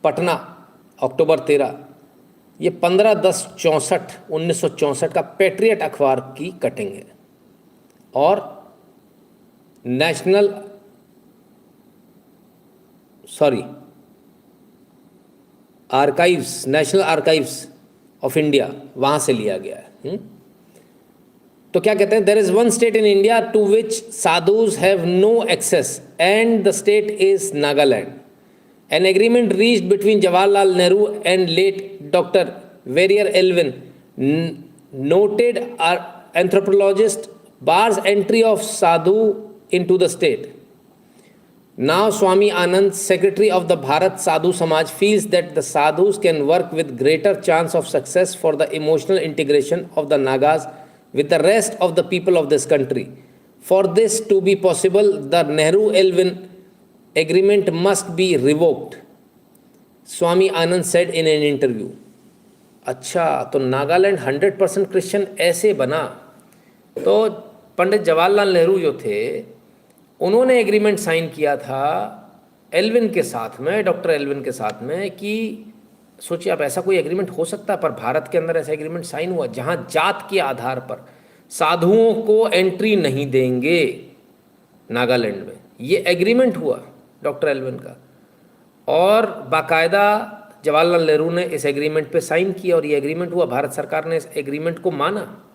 पटना, अक्टूबर 13, ये 15/10/64 1964 का पेट्रियट अखबार की कटिंग है। और national sorry archives, national archives of India, वहाँ से लिया गया है। तो क्या कहते हैं, there is one state in India to which sadhus have no access and the state is Nagaland. An agreement reached between Jawaharlal Nehru and late doctor Verrier Elwin, noted anthropologist, bars entry of sadhu into the state. Now Swami Anand, secretary of the Bharat Sadhu Samaj, feels that the sadhus can work with greater chance of success for the emotional integration of the Nagas with the rest of the people of this country. For this to be possible, the Nehru-Elwin agreement must be revoked, Swami Anand said in an interview. अच्छा, तो Nagaland 100% Christian ऐसे बना। तो पंडित जवाहरलाल नेहरू जो थे, उन्होंने agreement sign किया था एल्विन के साथ में, डॉक्टर एल्विन के साथ में, कि सोचिए आप, ऐसा कोई एग्रीमेंट हो सकता है? पर भारत के अंदर ऐसा एग्रीमेंट साइन हुआ जहां जात के आधार पर साधुओं को एंट्री नहीं देंगे नागालैंड में। ये एग्रीमेंट हुआ डॉक्टर एल्विन का, और बाकायदा जवाहरलाल नेहरू ने इस एग्रीमेंट पे साइन किया, और ये एग्रीमेंट हुआ। भारत सरकार ने इस एग्रीमेंट को माना,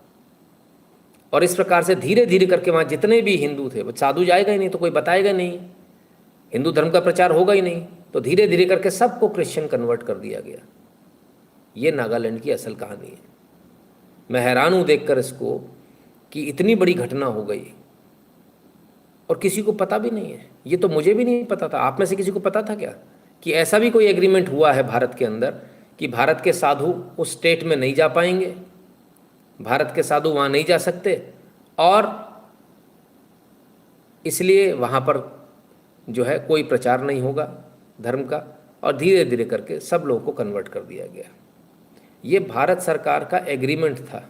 और इस प्रकार से धीरे धीरे करके वहाँ जितने भी हिंदू थे, वो साधु जाएगा ही नहीं तो कोई बताएगा नहीं, हिंदू धर्म का प्रचार होगा ही नहीं, तो धीरे धीरे करके सबको क्रिश्चियन कन्वर्ट कर दिया गया। ये नागालैंड की असल कहानी है। मैं हैरान हूँ देखकर इसको कि इतनी बड़ी घटना हो गई और किसी को पता भी नहीं है। ये तो मुझे भी नहीं पता था। आप में से किसी को पता था क्या कि ऐसा भी कोई एग्रीमेंट हुआ है भारत के अंदर कि भारत के साधु उस स्टेट में नहीं जा पाएंगे, भारत के साधु वहाँ नहीं जा सकते, और इसलिए वहाँ पर जो है कोई प्रचार नहीं होगा धर्म का, और धीरे धीरे करके सब लोगों को कन्वर्ट कर दिया गया। ये भारत सरकार का एग्रीमेंट था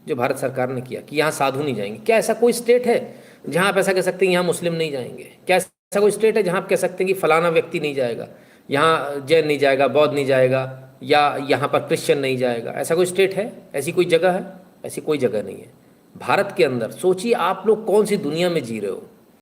जो भारत सरकार ने किया कि यहाँ साधु नहीं जाएंगे। क्या ऐसा कोई स्टेट है जहाँ आप ऐसा कह सकते हैं यहाँ मुस्लिम नहीं जाएंगे? क्या ऐसा कोई स्टेट है जहाँ आप कह सकते हैं कि फलाना व्यक्ति नहीं जाएगा, यहाँ जैन नहीं जाएगा, बौद्ध नहीं जाएगा, या यहाँ पर क्रिश्चियन नहीं जाएगा? ऐसा कोई स्टेट है? ऐसी कोई जगह है? ऐसी कोई जगह नहीं है। भारत के अंदर सोचिए आप लोग कौन सी दुनिया में जी रहे हो।